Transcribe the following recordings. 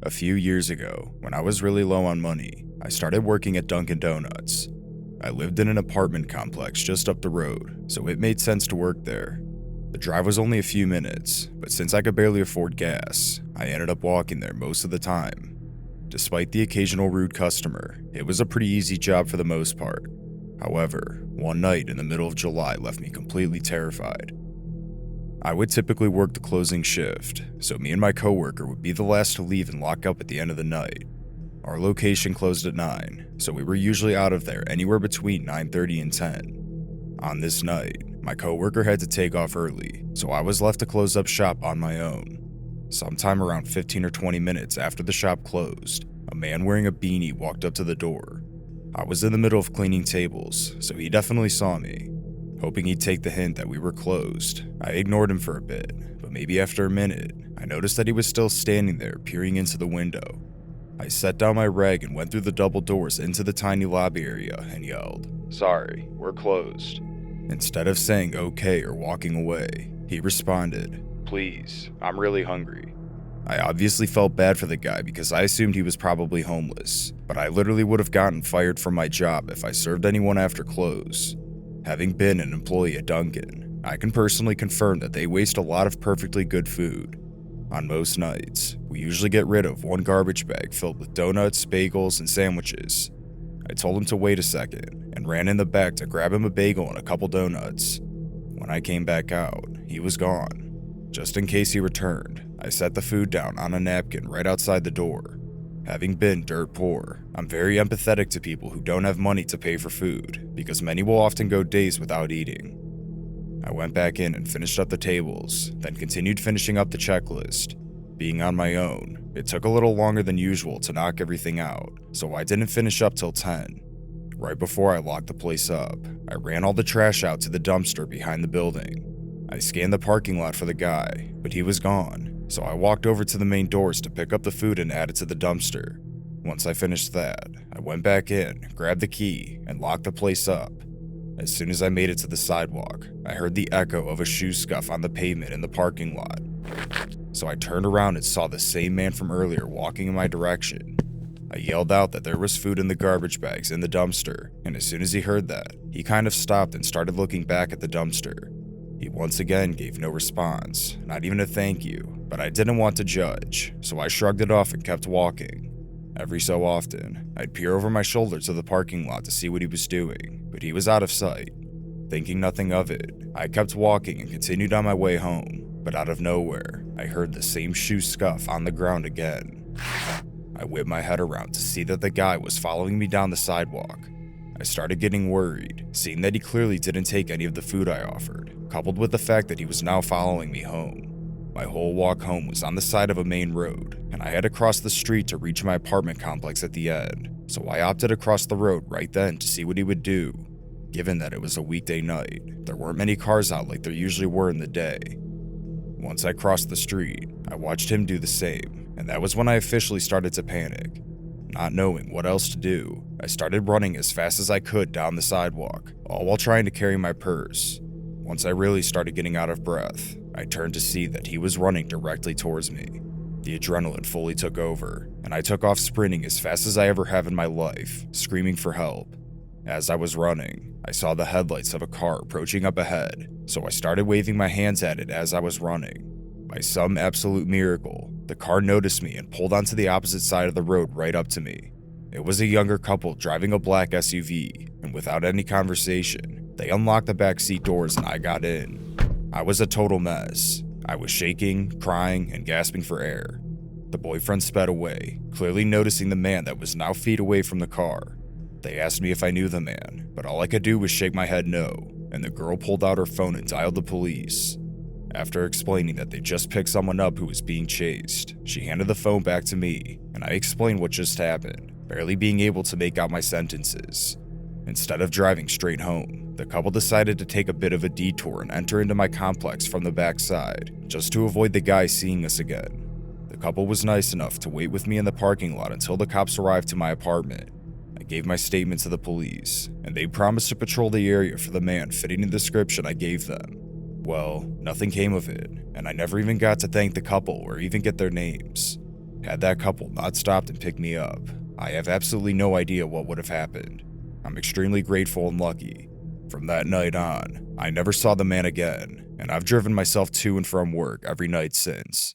A few years ago, when I was really low on money, I started working at Dunkin' Donuts. I lived in an apartment complex just up the road, so it made sense to work there. The drive was only a few minutes, but since I could barely afford gas, I ended up walking there most of the time. Despite the occasional rude customer, it was a pretty easy job for the most part. However, one night in the middle of July left me completely terrified. I would typically work the closing shift, so me and my coworker would be the last to leave and lock up at the end of the night. Our location closed at 9, so we were usually out of there anywhere between 9:30 and 10. On this night, my coworker had to take off early, so I was left to close up shop on my own. Sometime around 15 or 20 minutes after the shop closed, a man wearing a beanie walked up to the door. I was in the middle of cleaning tables, so he definitely saw me. Hoping he'd take the hint that we were closed, I ignored him for a bit, but maybe after a minute, I noticed that he was still standing there peering into the window. I set down my rag and went through the double doors into the tiny lobby area and yelled, "Sorry, we're closed." Instead of saying okay or walking away, he responded, "Please, I'm really hungry." I obviously felt bad for the guy because I assumed he was probably homeless, but I literally would have gotten fired from my job if I served anyone after close. Having been an employee at Dunkin', I can personally confirm that they waste a lot of perfectly good food. On most nights, we usually get rid of one garbage bag filled with donuts, bagels, and sandwiches. I told him to wait a second and ran in the back to grab him a bagel and a couple donuts. When I came back out, he was gone. Just in case he returned, I set the food down on a napkin right outside the door. Having been dirt poor, I'm very empathetic to people who don't have money to pay for food, because many will often go days without eating. I went back in and finished up the tables, then continued finishing up the checklist. Being on my own, it took a little longer than usual to knock everything out, so I didn't finish up till 10. Right before I locked the place up, I ran all the trash out to the dumpster behind the building. I scanned the parking lot for the guy, but he was gone. So I walked over to the main doors to pick up the food and add it to the dumpster. Once I finished that, I went back in, grabbed the key, and locked the place up. As soon as I made it to the sidewalk, I heard the echo of a shoe scuff on the pavement in the parking lot. So I turned around and saw the same man from earlier walking in my direction. I yelled out that there was food in the garbage bags in the dumpster, and as soon as he heard that, he kind of stopped and started looking back at the dumpster. He once again gave no response, not even a thank you, but I didn't want to judge, so I shrugged it off and kept walking. Every so often, I'd peer over my shoulder to the parking lot to see what he was doing, but he was out of sight. Thinking nothing of it, I kept walking and continued on my way home, but out of nowhere, I heard the same shoe scuff on the ground again. I whipped my head around to see that the guy was following me down the sidewalk. I started getting worried, seeing that he clearly didn't take any of the food I offered, coupled with the fact that he was now following me home. My whole walk home was on the side of a main road, and I had to cross the street to reach my apartment complex at the end, so I opted across the road right then to see what he would do. Given that it was a weekday night, there weren't many cars out like there usually were in the day. Once I crossed the street, I watched him do the same, and that was when I officially started to panic. Not knowing what else to do, I started running as fast as I could down the sidewalk, all while trying to carry my purse. Once I really started getting out of breath, I turned to see that he was running directly towards me. The adrenaline fully took over, and I took off sprinting as fast as I ever have in my life, screaming for help. As I was running, I saw the headlights of a car approaching up ahead, so I started waving my hands at it as I was running. By some absolute miracle, the car noticed me and pulled onto the opposite side of the road right up to me. It was a younger couple driving a black SUV, and without any conversation, they unlocked the backseat doors and I got in. I was a total mess. I was shaking, crying, and gasping for air. The boyfriend sped away, clearly noticing the man that was now feet away from the car. They asked me if I knew the man, but all I could do was shake my head no, and the girl pulled out her phone and dialed the police. After explaining that they just picked someone up who was being chased, she handed the phone back to me, and I explained what just happened, barely being able to make out my sentences. Instead of driving straight home, the couple decided to take a bit of a detour and enter into my complex from the backside, just to avoid the guy seeing us again. The couple was nice enough to wait with me in the parking lot until the cops arrived to my apartment. I gave my statement to the police, and they promised to patrol the area for the man fitting the description I gave them. Well, nothing came of it, and I never even got to thank the couple or even get their names. Had that couple not stopped and picked me up, I have absolutely no idea what would have happened. I'm extremely grateful and lucky. From that night on, I never saw the man again, and I've driven myself to and from work every night since.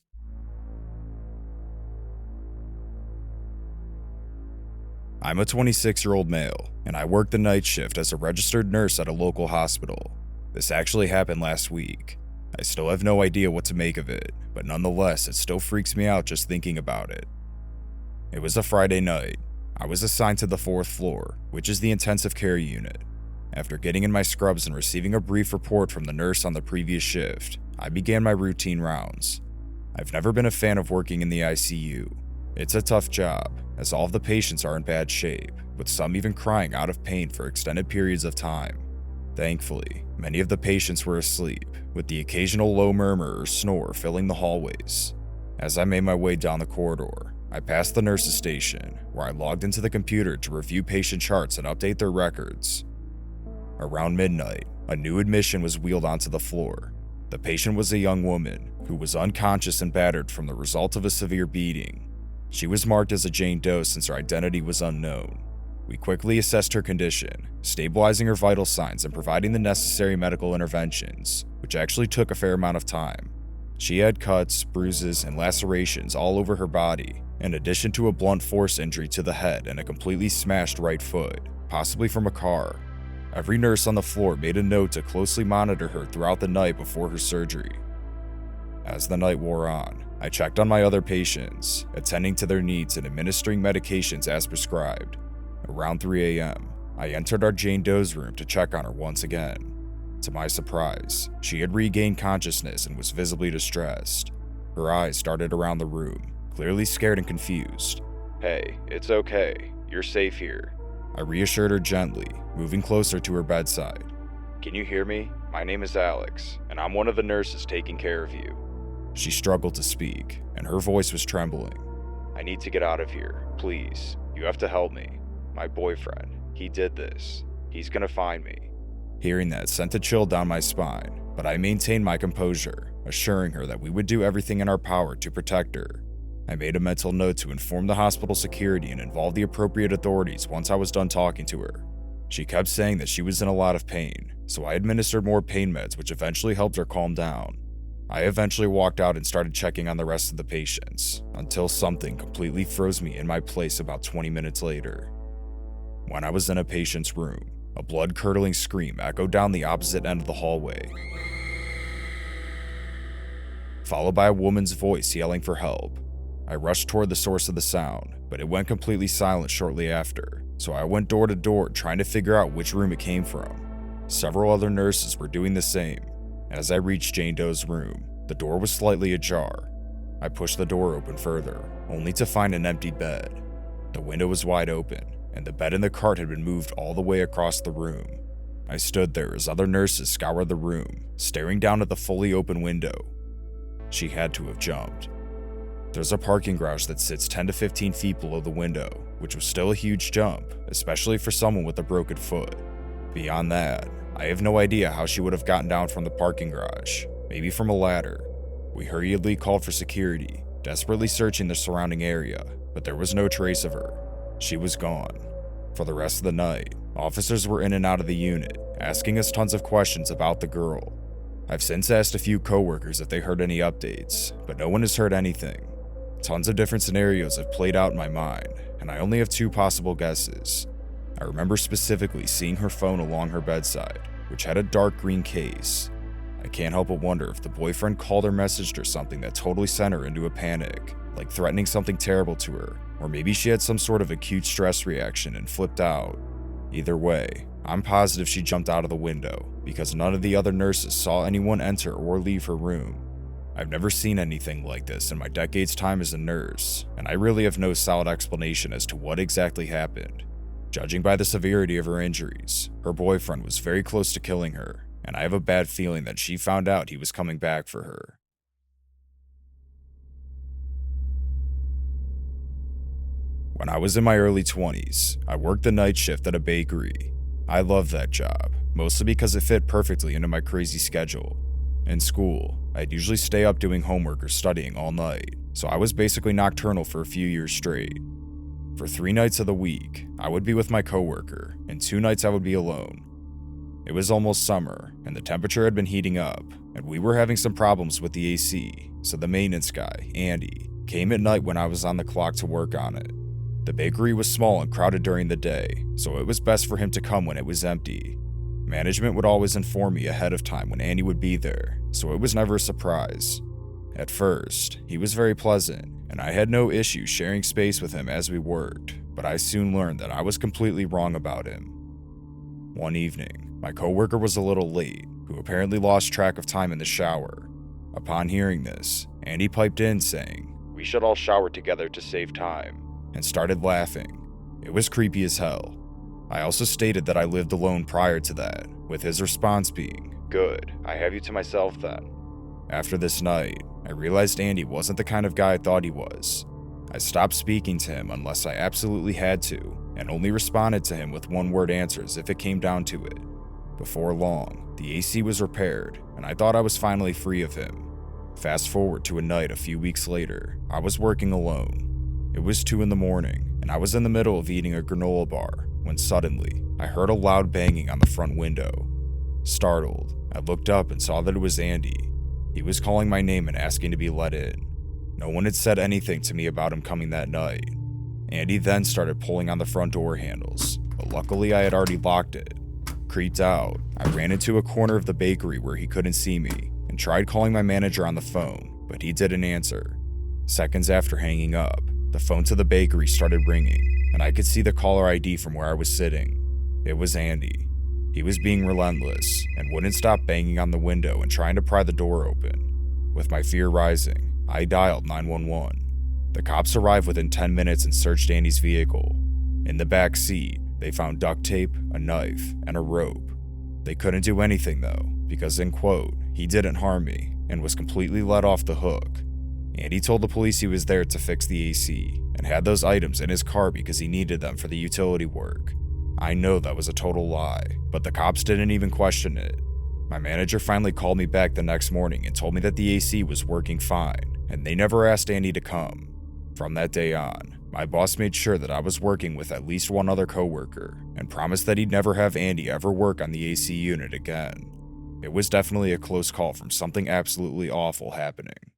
I'm a 26-year-old male, and I work the night shift as a registered nurse at a local hospital. This actually happened last week. I still have no idea what to make of it, but nonetheless, it still freaks me out just thinking about it. It was a Friday night. I was assigned to the 4th floor, which is the intensive care unit. After getting in my scrubs and receiving a brief report from the nurse on the previous shift, I began my routine rounds. I've never been a fan of working in the ICU. It's a tough job, as all of the patients are in bad shape, with some even crying out of pain for extended periods of time. Thankfully, many of the patients were asleep, with the occasional low murmur or snore filling the hallways. As I made my way down the corridor, I passed the nurse's station, where I logged into the computer to review patient charts and update their records. Around midnight, a new admission was wheeled onto the floor. The patient was a young woman who was unconscious and battered from the result of a severe beating. She was marked as a Jane Doe since her identity was unknown. We quickly assessed her condition, stabilizing her vital signs and providing the necessary medical interventions, which actually took a fair amount of time. She had cuts, bruises, and lacerations all over her body, in addition to a blunt force injury to the head and a completely smashed right foot, possibly from a car. Every nurse on the floor made a note to closely monitor her throughout the night before her surgery. As the night wore on, I checked on my other patients, attending to their needs and administering medications as prescribed. Around 3 a.m., I entered our Jane Doe's room to check on her once again. To my surprise, she had regained consciousness and was visibly distressed. Her eyes darted around the room, clearly scared and confused. "Hey, it's okay. You're safe here," I reassured her gently, moving closer to her bedside. "Can you hear me? My name is Alex, and I'm one of the nurses taking care of you." She struggled to speak, and her voice was trembling. "I need to get out of here. Please, you have to help me. My boyfriend, he did this. He's gonna find me." Hearing that sent a chill down my spine, but I maintained my composure, assuring her that we would do everything in our power to protect her. I made a mental note to inform the hospital security and involve the appropriate authorities once I was done talking to her. She kept saying that she was in a lot of pain, so I administered more pain meds, which eventually helped her calm down. I eventually walked out and started checking on the rest of the patients, until something completely froze me in my place about 20 minutes later. When I was in a patient's room, a blood-curdling scream echoed down the opposite end of the hallway, followed by a woman's voice yelling for help. I rushed toward the source of the sound, but it went completely silent shortly after, so I went door to door trying to figure out which room it came from. Several other nurses were doing the same. As I reached Jane Doe's room, the door was slightly ajar. I pushed the door open further, only to find an empty bed. The window was wide open, and the bed in the cart had been moved all the way across the room. I stood there as other nurses scoured the room, staring down at the fully open window. She had to have jumped. There's a parking garage that sits 10 to 15 feet below the window, which was still a huge jump, especially for someone with a broken foot. Beyond that, I have no idea how she would have gotten down from the parking garage, maybe from a ladder. We hurriedly called for security, desperately searching the surrounding area, but there was no trace of her. She was gone. For the rest of the night, officers were in and out of the unit, asking us tons of questions about the girl. I've since asked a few coworkers if they heard any updates, but no one has heard anything. Tons of different scenarios have played out in my mind, and I only have 2 possible guesses. I remember specifically seeing her phone along her bedside, which had a dark green case. I can't help but wonder if the boyfriend called or messaged her something that totally sent her into a panic, like threatening something terrible to her, or maybe she had some sort of acute stress reaction and flipped out. Either way, I'm positive she jumped out of the window, because none of the other nurses saw anyone enter or leave her room. I've never seen anything like this in my decade's time as a nurse, and I really have no solid explanation as to what exactly happened. Judging by the severity of her injuries, her boyfriend was very close to killing her, and I have a bad feeling that she found out he was coming back for her. When I was in my early 20s, I worked the night shift at a bakery. I loved that job, mostly because it fit perfectly into my crazy schedule. In school, I'd usually stay up doing homework or studying all night, so I was basically nocturnal for a few years straight. For 3 nights of the week, I would be with my coworker, and 2 nights I would be alone. It was almost summer, and the temperature had been heating up, and we were having some problems with the AC, so the maintenance guy, Andy, came at night when I was on the clock to work on it. The bakery was small and crowded during the day, so it was best for him to come when it was empty. Management would always inform me ahead of time when Andy would be there, so it was never a surprise. At first, he was very pleasant, and I had no issue sharing space with him as we worked, but I soon learned that I was completely wrong about him. One evening, my coworker was a little late, who apparently lost track of time in the shower. Upon hearing this, Andy piped in saying, "We should all shower together to save time," and started laughing. It was creepy as hell. I also stated that I lived alone prior to that, with his response being, "Good, I have you to myself then." After this night, I realized Andy wasn't the kind of guy I thought he was. I stopped speaking to him unless I absolutely had to, and only responded to him with one-word answers if it came down to it. Before long, the AC was repaired, and I thought I was finally free of him. Fast forward to a night a few weeks later, I was working alone. It was 2 in the morning, and I was in the middle of eating a granola bar, when suddenly, I heard a loud banging on the front window. Startled, I looked up and saw that it was Andy. He was calling my name and asking to be let in. No one had said anything to me about him coming that night. Andy then started pulling on the front door handles, but luckily I had already locked it. Creeped out, I ran into a corner of the bakery where he couldn't see me and tried calling my manager on the phone, but he didn't answer. Seconds after hanging up, the phone to the bakery started ringing, and I could see the caller ID from where I was sitting. It was Andy. He was being relentless and wouldn't stop banging on the window and trying to pry the door open. With my fear rising, I dialed 911. The cops arrived within 10 minutes and searched Andy's vehicle. In the back seat, they found duct tape, a knife, and a rope. They couldn't do anything though, because in quote, he didn't harm me and was completely let off the hook. Andy told the police he was there to fix the AC and had those items in his car because he needed them for the utility work. I know that was a total lie, but the cops didn't even question it. My manager finally called me back the next morning and told me that the AC was working fine, and they never asked Andy to come. From that day on, my boss made sure that I was working with at least one other coworker and promised that he'd never have Andy ever work on the AC unit again. It was definitely a close call from something absolutely awful happening.